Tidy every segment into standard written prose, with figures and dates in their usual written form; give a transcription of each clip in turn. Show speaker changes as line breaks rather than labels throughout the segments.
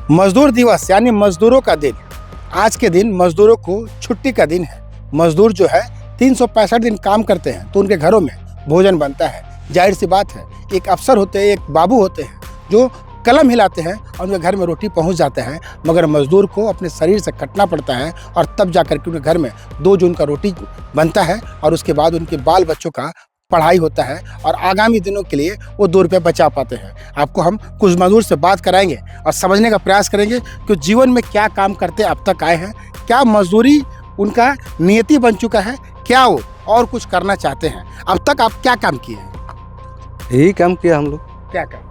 मजदूर दिवस यानी मजदूरों का दिन। आज के दिन मजदूरों को छुट्टी का दिन है। मजदूर जो है 365 दिन काम करते हैं तो उनके घरों में भोजन बनता है। जाहिर सी बात है, एक अफसर होते हैं, एक बाबू होते हैं जो कलम हिलाते हैं और उनके घर में रोटी पहुंच जाता है, मगर मजदूर को अपने शरीर से कटना पड़ता है और तब जाकर के उनके घर में 2 जून का रोटी बनता है और उसके बाद उनके बाल बच्चों का पढ़ाई होता है और आगामी दिनों के लिए वो 2 रुपये बचा पाते हैं। आपको हम कुछ मजदूर से बात कराएंगे और समझने का प्रयास करेंगे कि जीवन में क्या काम करते अब तक आए हैं, क्या मजदूरी उनका नियति बन चुका है, क्या वो और कुछ करना चाहते हैं। अब तक आप क्या काम किए हैं?
यही काम किया हम लोग।
क्या काम?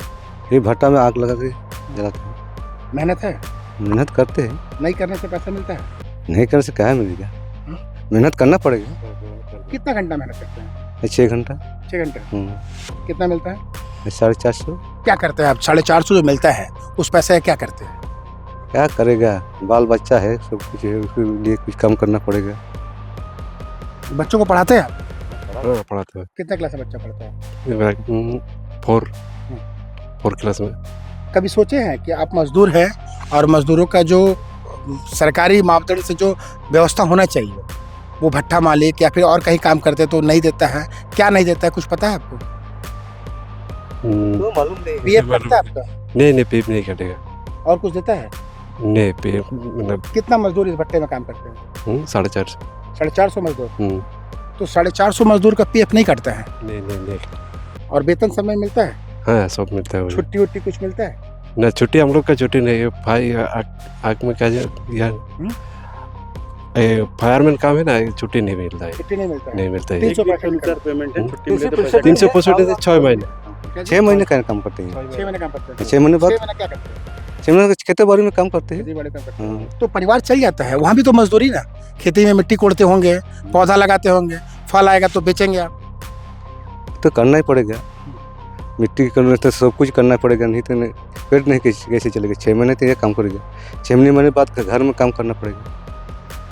ये भट्टा में आग लगा के जलाते हैं।
मेहनत है?
मेहनत करते हैं।
नहीं करने से पैसा मिलता है?
नहीं करने से क्या मिलेगा, मेहनत करना पड़ेगा।
कितना घंटा मेहनत करते हैं?
6 घंटा।
6 घंटे। कितना मिलता है?
450।
क्या करते हैं आप? 450 जो मिलता है उस पैसे का क्या करते हैं?
क्या करेगा, बाल बच्चा है, सब कुछ है, उसके लिए कुछ काम करना पड़ेगा।
बच्चों को पढ़ाते हैं आप?
पढ़ाते हैं।
कितना क्लास में बच्चा पढ़ता है?
4 क्लास में।
कभी सोचे हैं कि आप मजदूर हैं और मजदूरों का जो सरकारी मापदंड से जो व्यवस्था होना चाहिए, वो भट्ठा मालिक या फिर और कहीं काम करते तो नहीं देता है, क्या नहीं देता है, कुछ पता है आपको?
मालूम नहीं।
पीएफ कटता है आपका?
नहीं पीप नहीं कटेगा।
और कुछ देता है?
नहीं पीप मतलब
कितना मजदूर इस भट्टे में काम करते हैं?
450।
450 मजदूर। तो 450 मजदूर का पीएफ नहीं कटता है?
नहीं।
और वेतन समय मिलता है?
हाँ, सब मिलता है।
छुट्टी उट्टी कुछ मिलता है?
ना, छुट्टी हम लोग का छुट्टी नहीं है भाई। आग में क्या फायरमैन काम है ना, छुट्टी नहीं मिलता है।
छुट्टी नहीं मिलता है?
नहीं मिलता है।
365
पेमेंट है।
365 6 महीने।
6 महीने का काम करते हैं।
6 महीने काम करते हैं।
6 महीने बाद
6 महीने क्या करते हैं?
6 महीने खेती बाड़ी में काम करते हैं।
खेती बाड़ी काम करते हैं। तो परिवार चल जाता है, वहाँ भी तो मजदूरी ना। खेती में मिट्टी कोड़ते होंगे, पौधा लगाते होंगे, फल आएगा तो बेचेंगे आप।
तो करना ही पड़ेगा, मिट्टी करने तो सब कुछ करना पड़ेगा, नहीं तो नहीं पेट नहीं कैसे चलेगा। 6 महीने तो ये काम करेगा, 6 महीने बाद घर में काम करना पड़ेगा।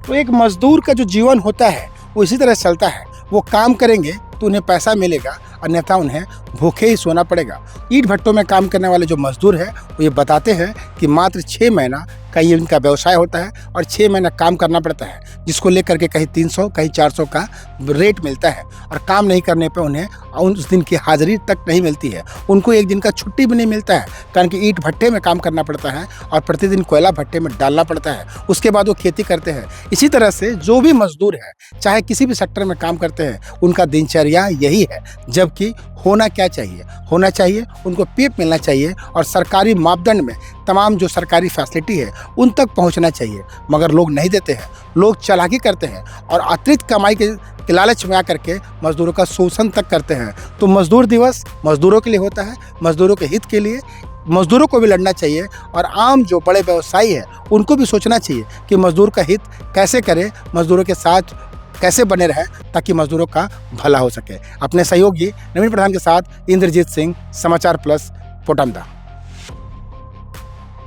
तो एक मजदूर का जो जीवन होता है वो इसी तरह चलता है। वो काम करेंगे तो उन्हें पैसा मिलेगा, अन्यथा उन्हें भूखे ही सोना पड़ेगा। ईंट भट्टों में काम करने वाले जो मजदूर हैं वो ये बताते हैं कि मात्र 6 महीना का ये उनका व्यवसाय होता है और 6 महीना काम करना पड़ता है, जिसको लेकर के कहीं 300 कहीं 400 का रेट मिलता है और काम नहीं करने पे उन्हें उस दिन की हाजिरी तक नहीं मिलती है। उनको एक दिन का छुट्टी भी नहीं मिलता है, कारण कि ईंट भट्टे में काम करना पड़ता है और प्रतिदिन कोयला भट्टे में डालना पड़ता है। उसके बाद वो खेती करते हैं। इसी तरह से जो भी मजदूर है, चाहे किसी भी सेक्टर में काम करते हैं, उनका दिनचर्या यही है। जबकि होना क्या चाहिए? होना चाहिए उनको पीएफ मिलना चाहिए और सरकारी मापदंड में तमाम जो सरकारी फैसिलिटी है उन तक पहुंचना चाहिए, मगर लोग नहीं देते हैं। लोग चालाकी करते हैं और अतिरिक्त कमाई के लालच में आकर के मजदूरों का शोषण तक करते हैं। तो मजदूर दिवस मजदूरों के लिए होता है, मजदूरों के हित के लिए। मजदूरों को भी लड़ना चाहिए और आम जो बड़े व्यवसायी हैं उनको भी सोचना चाहिए कि मजदूर का हित कैसे करें, मजदूरों के साथ कैसे बने रहे ताकि मजदूरों का भला हो सके। अपने सहयोगी नवीन प्रधान के साथ इंद्रजीत सिंह, समाचार प्लस, पोटमदा।